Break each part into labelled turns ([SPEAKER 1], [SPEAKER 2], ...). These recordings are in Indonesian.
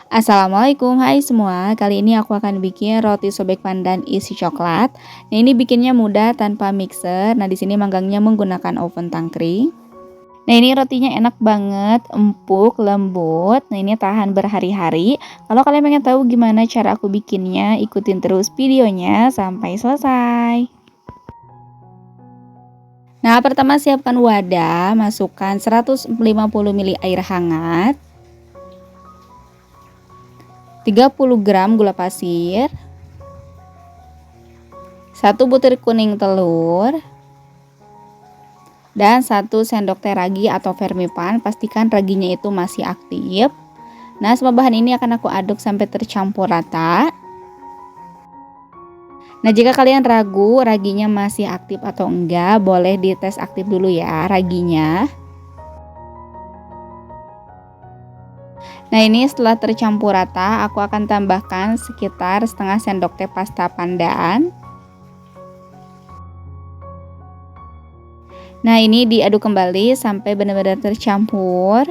[SPEAKER 1] Assalamualaikum, hai semua. Kali ini aku akan bikin roti sobek pandan isi coklat. Nah, ini bikinnya mudah tanpa mixer. Nah, di sini manggangnya menggunakan oven tangkring. Nah, ini rotinya enak banget, empuk, lembut. Nah, ini tahan berhari-hari. Kalau kalian pengen tahu gimana cara aku bikinnya, ikutin terus videonya sampai selesai. Nah, pertama siapkan wadah, masukkan 150 ml air hangat, 30 gram gula pasir, 1 butir kuning telur, dan 1 sendok teh ragi atau vermipan. Pastikan raginya itu masih aktif. Nah, semua bahan ini akan aku aduk sampai tercampur rata. Nah, jika kalian ragu raginya masih aktif atau enggak, boleh dites aktif dulu ya raginya. Nah, ini setelah tercampur rata, aku akan tambahkan sekitar setengah sendok teh pasta pandan. Nah, ini diaduk kembali sampai benar-benar tercampur.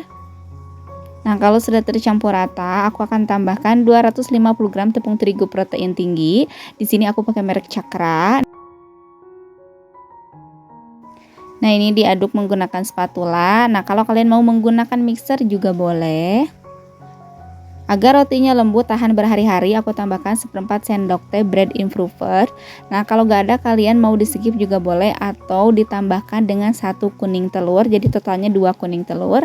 [SPEAKER 1] Nah, kalau sudah tercampur rata, aku akan tambahkan 250 gram tepung terigu protein tinggi. Di sini aku pakai merek Cakra. Nah, ini diaduk menggunakan spatula. Nah, kalau kalian mau menggunakan mixer juga boleh. Agar rotinya lembut tahan berhari-hari, aku tambahkan 1/4 sendok teh bread improver. Nah, kalau nggak ada kalian mau di skip juga boleh atau ditambahkan dengan 1 kuning telur. Jadi totalnya 2 kuning telur.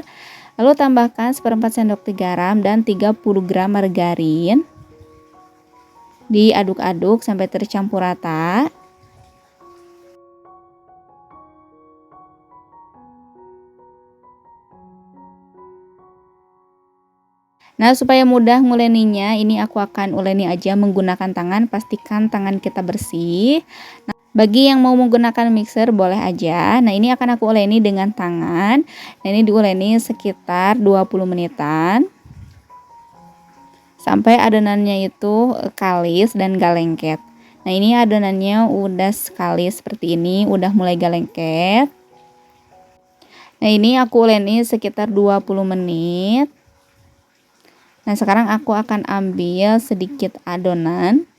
[SPEAKER 1] Lalu tambahkan 1/4 sendok teh garam dan 30 gram margarin. Diaduk-aduk sampai tercampur rata. Nah, supaya mudah nguleninya, ini aku akan uleni aja menggunakan tangan. Pastikan tangan kita bersih. Nah, bagi yang mau menggunakan mixer boleh aja. Nah, ini akan aku uleni dengan tangan. Nah, ini diuleni sekitar 20 menitan. Sampai adonannya itu kalis dan gak lengket. Nah, ini adonannya udah sekali seperti ini, udah mulai gak lengket. Nah, ini aku uleni sekitar 20 menit. Nah, sekarang aku akan ambil sedikit adonan,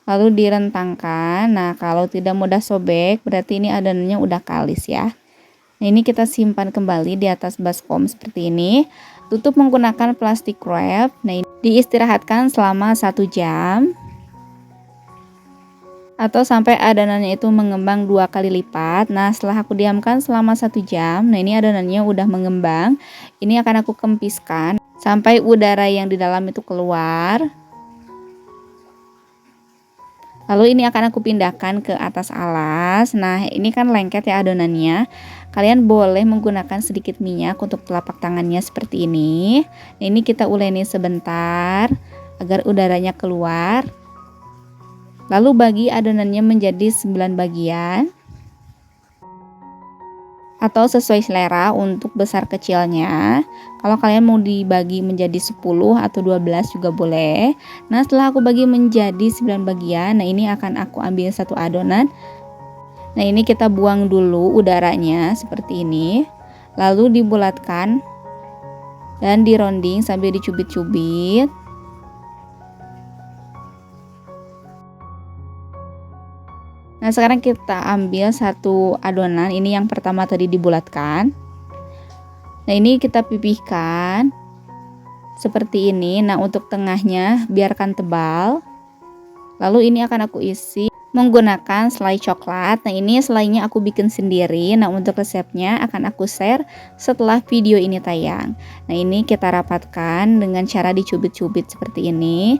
[SPEAKER 1] lalu direntangkan. Nah, kalau tidak mudah sobek, berarti ini adonannya udah kalis ya. Nah, ini kita simpan kembali di atas baskom seperti ini. Tutup menggunakan plastik wrap. Nah, ini diistirahatkan selama 1 jam. Atau sampai adonannya itu mengembang 2 kali lipat. Nah, setelah aku diamkan selama 1 jam, nah ini adonannya udah mengembang. Ini akan aku kempiskan sampai udara yang di dalam itu keluar. Lalu ini akan aku pindahkan ke atas alas. Nah, ini kan lengket ya adonannya. Kalian boleh menggunakan sedikit minyak untuk telapak tangannya seperti ini. Nah, ini kita uleni sebentar agar udaranya keluar. Lalu bagi adonannya menjadi 9 bagian. Atau sesuai selera untuk besar kecilnya. Kalau kalian mau dibagi menjadi 10 atau 12 juga boleh. Nah, setelah aku bagi menjadi 9 bagian, nah ini akan aku ambil satu adonan. Nah, ini kita buang dulu udaranya seperti ini. Lalu dibulatkan dan dironding sambil dicubit-cubit. Nah, sekarang kita ambil satu adonan, ini yang pertama tadi dibulatkan. Nah, ini kita pipihkan seperti ini. Nah, untuk tengahnya biarkan tebal. Lalu ini akan aku isi menggunakan selai coklat. Nah, ini selainya aku bikin sendiri. Nah, untuk resepnya akan aku share setelah video ini tayang. Nah, ini kita rapatkan dengan cara dicubit-cubit seperti ini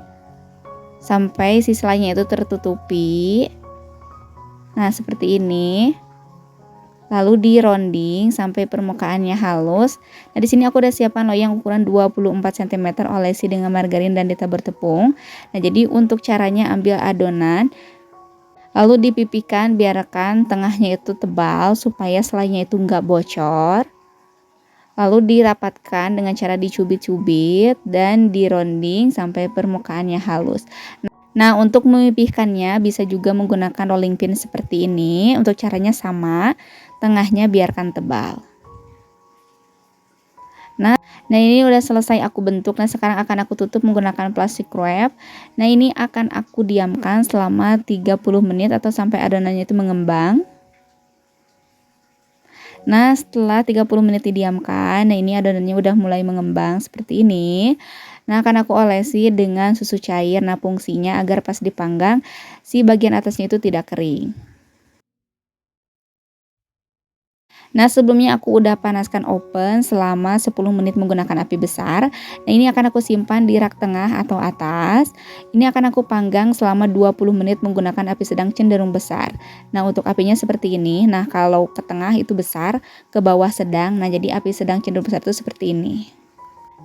[SPEAKER 1] sampai si selainya itu tertutupi. Nah, seperti ini. Lalu dironding sampai permukaannya halus. Nah, di sini aku udah siapkan loyang ukuran 24 cm olesi dengan margarin dan ditabur tepung. Nah, jadi untuk caranya ambil adonan, lalu dipipihkan, biarkan tengahnya itu tebal supaya selainya itu nggak bocor. Lalu dirapatkan dengan cara dicubit-cubit dan dironding sampai permukaannya halus. Nah, untuk memipihkannya bisa juga menggunakan rolling pin seperti ini. Untuk caranya sama, tengahnya biarkan tebal. Nah ini udah selesai aku bentuk. Nah sekarang akan aku tutup menggunakan plastik wrap. Nah ini akan aku diamkan selama 30 menit atau sampai adonannya itu mengembang. Nah setelah 30 menit didiamkan, nah ini adonannya udah mulai mengembang seperti ini. Nah akan aku olesi dengan susu cair. Nah fungsinya agar pas dipanggang si bagian atasnya itu tidak kering. Nah sebelumnya aku udah panaskan oven selama 10 menit menggunakan api besar. Nah ini akan aku simpan di rak tengah atau atas. Ini akan aku panggang selama 20 menit menggunakan api sedang cenderung besar. Nah untuk apinya seperti ini. Nah kalau ke tengah itu besar, ke bawah sedang. Nah jadi api sedang cenderung besar itu seperti ini.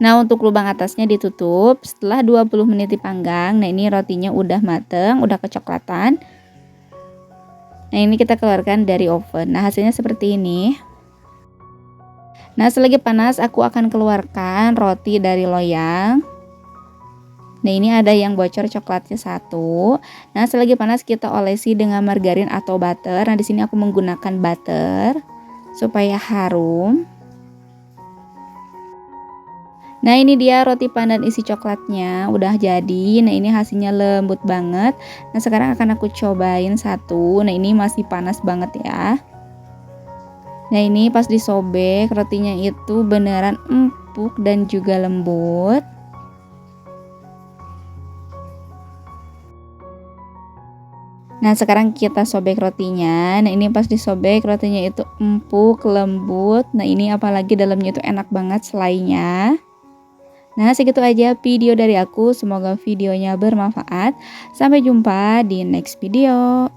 [SPEAKER 1] Nah untuk lubang atasnya ditutup. Setelah 20 menit dipanggang, nah ini rotinya udah mateng, udah kecoklatan. Nah ini kita keluarkan dari oven. Nah hasilnya seperti ini. Nah selagi panas aku akan keluarkan roti dari loyang. Nah ini ada yang bocor coklatnya satu. Nah selagi panas kita olesi dengan margarin atau butter. Nah di sini aku menggunakan butter supaya harum. Nah ini dia roti pandan isi coklatnya udah jadi. Nah ini hasilnya lembut banget. Nah sekarang akan aku cobain satu. Nah ini masih panas banget ya. Nah ini pas disobek rotinya itu beneran empuk dan juga lembut. Nah sekarang kita sobek rotinya. Nah ini pas disobek rotinya itu empuk, lembut. Nah ini apalagi dalamnya itu enak banget selainya. Nah segitu aja video dari aku. Semoga videonya bermanfaat. Sampai jumpa di next video.